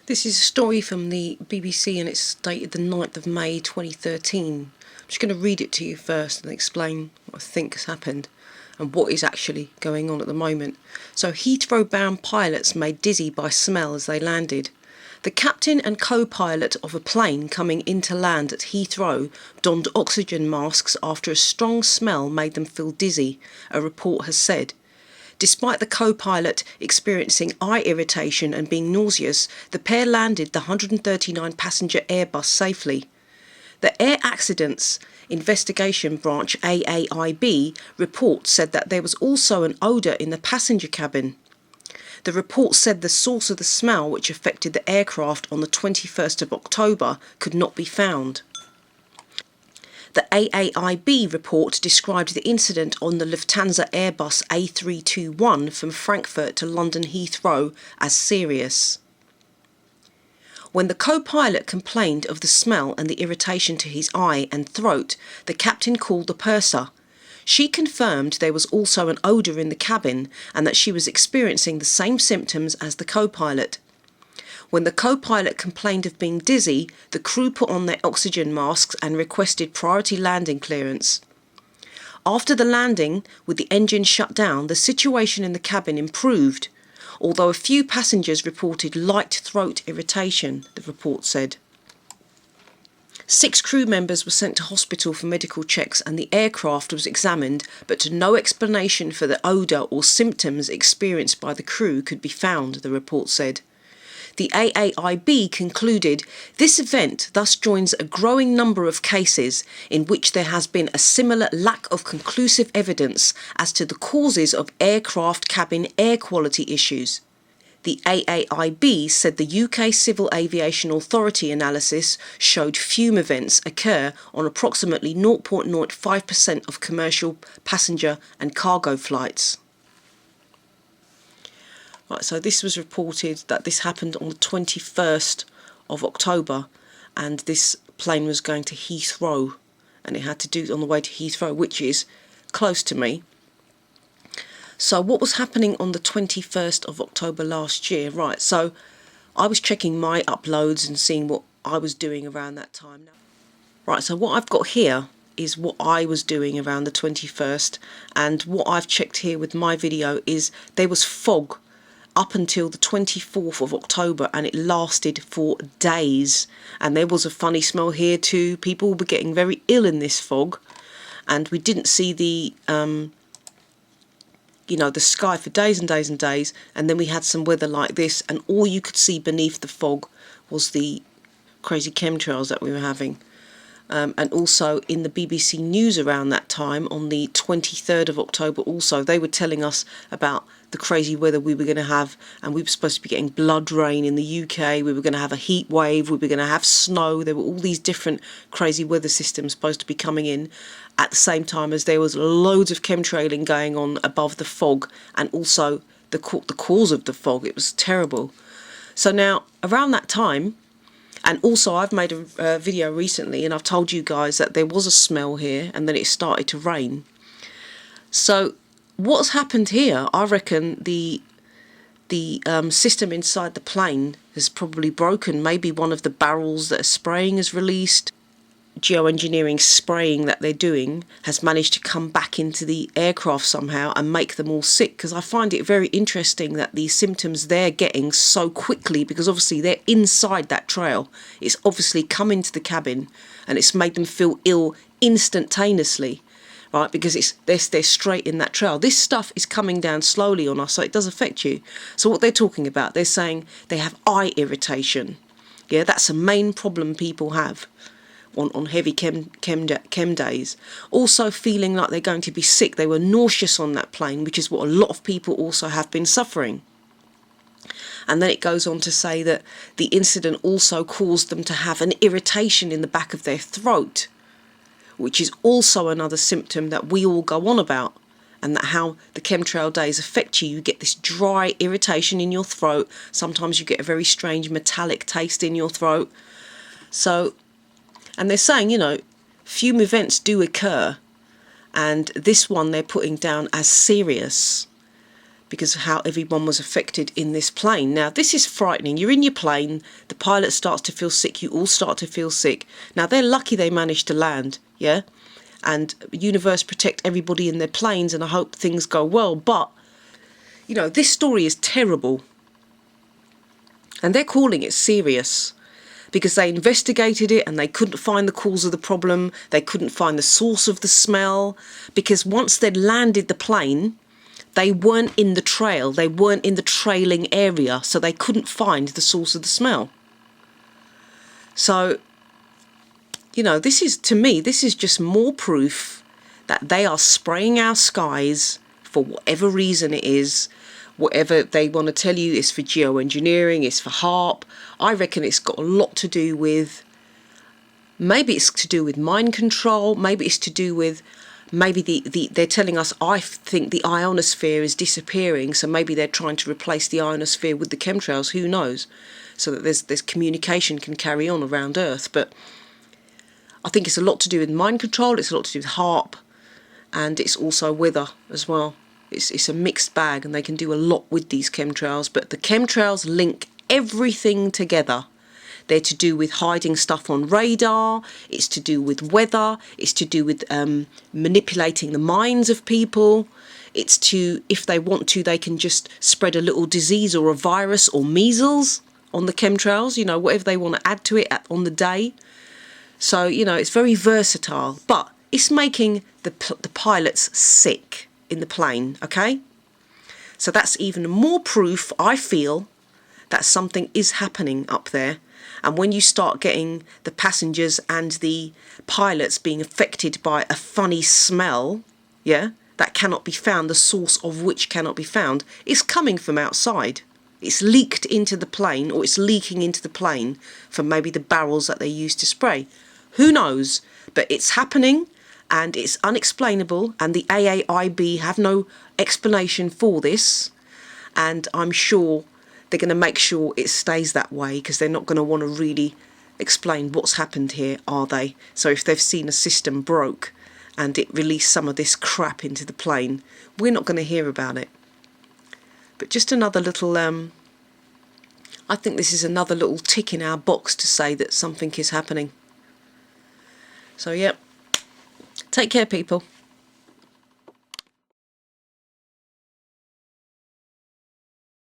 This is a story from the BBC and it's dated the 9th of May 2013. I'm just going to read it to you first and explain what I think has happened and what is actually going on at the moment. So, Heathrow-bound pilots made dizzy by smell as they landed. The captain and co-pilot of a plane coming into land at Heathrow donned oxygen masks after a strong smell made them feel dizzy, a report has said. Despite the co-pilot experiencing eye irritation and being nauseous, the pair landed the 139-passenger Airbus safely. The Air Accidents Investigation Branch AAIB report said that there was also an odour in the passenger cabin. The report said the source of the smell, which affected the aircraft on the 21st of October, could not be found. The AAIB report described the incident on the Lufthansa Airbus A321 from Frankfurt to London Heathrow as serious. When the co-pilot complained of the smell and the irritation to his eye and throat, the captain called the purser. She confirmed there was also an odour in the cabin and that she was experiencing the same symptoms as the co-pilot. When the co-pilot complained of being dizzy, the crew put on their oxygen masks and requested priority landing clearance. After the landing, with the engine shut down, the situation in the cabin improved, although a few passengers reported light throat irritation, the report said. 6 crew members were sent to hospital for medical checks and the aircraft was examined, but no explanation for the odour or symptoms experienced by the crew could be found, the report said. The AAIB concluded, this event thus joins a growing number of cases in which there has been a similar lack of conclusive evidence as to the causes of aircraft cabin air quality issues. The AAIB said the UK Civil Aviation Authority analysis showed fume events occur on approximately 0.05% of commercial passenger and cargo flights. Right, so this was reported that this happened on the 21st of October and this plane was going to Heathrow and it had to do it on the way to Heathrow, which is close to me. So what was happening on the 21st of October last year? Right, so I was checking my uploads and seeing what I was doing around that time. Right, so what I've got here is what I was doing around the 21st, and what I've checked here with my video is there was fog up until the 24th of October and it lasted for days, and there was a funny smell here too. People were getting very ill in this fog and we didn't see the the sky for days and days and days, and then we had some weather like this and all you could see beneath the fog was the crazy chemtrails that we were having. And also in the BBC News around that time, on the 23rd of October also, they were telling us about the crazy weather we were going to have, and we were supposed to be getting blood rain in the UK, we were going to have a heat wave, we were going to have snow. There were all these different crazy weather systems supposed to be coming in at the same time as there was loads of chemtrailing going on above the fog, and also the cause of the fog. It was terrible. So now, around that time, and also I've made a video recently and I've told you guys that there was a smell here and then it started to rain. So what's happened here, I reckon the system inside the plane has probably broken. Maybe one of the barrels that are spraying is released. Geoengineering spraying that they're doing has managed to come back into the aircraft somehow and make them all sick, because I find it very interesting that these symptoms they're getting so quickly, because obviously they're inside that trail. It's obviously come into the cabin and it's made them feel ill instantaneously, right? Because they're straight in that trail. This stuff is coming down slowly on us, so it does affect you. So what they're talking about, they're saying they have eye irritation. Yeah, that's a main problem people have on heavy chem days. Also feeling like they're going to be sick. They were nauseous on that plane, which is what a lot of people also have been suffering. And then it goes on to say that the incident also caused them to have an irritation in the back of their throat, which is also another symptom that we all go on about, and that how the chemtrail days affect you. You get this dry irritation in your throat. Sometimes you get a very strange metallic taste in your throat. So, and they're saying, fume events do occur, and this one they're putting down as serious because of how everyone was affected in this plane. Now, this is frightening. You're in your plane, the pilot starts to feel sick, you all start to feel sick. Now, they're lucky they managed to land, yeah? And universe protect everybody in their planes, and I hope things go well. But, you know, this story is terrible. And they're calling it serious because they investigated it and they couldn't find the cause of the problem. They couldn't find the source of the smell, because once they'd landed the plane, they weren't in the trail, they weren't in the trailing area, so they couldn't find the source of the smell. So, you know, this is, to me, this is just more proof that they are spraying our skies for whatever reason it is. Whatever they want to tell you is for geoengineering, it's for HARP. I reckon it's got a lot to do with, maybe it's to do with mind control, maybe it's to do with, maybe they're telling us, I think the ionosphere is disappearing, so maybe they're trying to replace the ionosphere with the chemtrails, who knows, so that there's communication can carry on around Earth. But I think it's a lot to do with mind control, it's a lot to do with HARP, and it's also weather as well. It's a mixed bag, and they can do a lot with these chemtrails, but the chemtrails link everything together. They're to do with hiding stuff on radar, it's to do with weather, it's to do with manipulating the minds of people. It's to, if they want to, they can just spread a little disease or a virus or measles on the chemtrails, you know, whatever they want to add to it on the day. So, you know, it's very versatile, but it's making the pilots sick in the plane, okay? So that's even more proof, I feel, that something is happening up there. And when you start getting the passengers and the pilots being affected by a funny smell, yeah, that cannot be found, the source of which cannot be found, it's coming from outside. It's leaked into the plane, or it's leaking into the plane from maybe the barrels that they use to spray. Who knows? But it's happening, and it's unexplainable, and the AAIB have no explanation for this, and I'm sure they're going to make sure it stays that way, because they're not going to want to really explain what's happened here, are they? So if they've seen a system broke and it released some of this crap into the plane, we're not going to hear about it. But just another little, I think this is another little tick in our box to say that something is happening. So, yeah. Take care, people.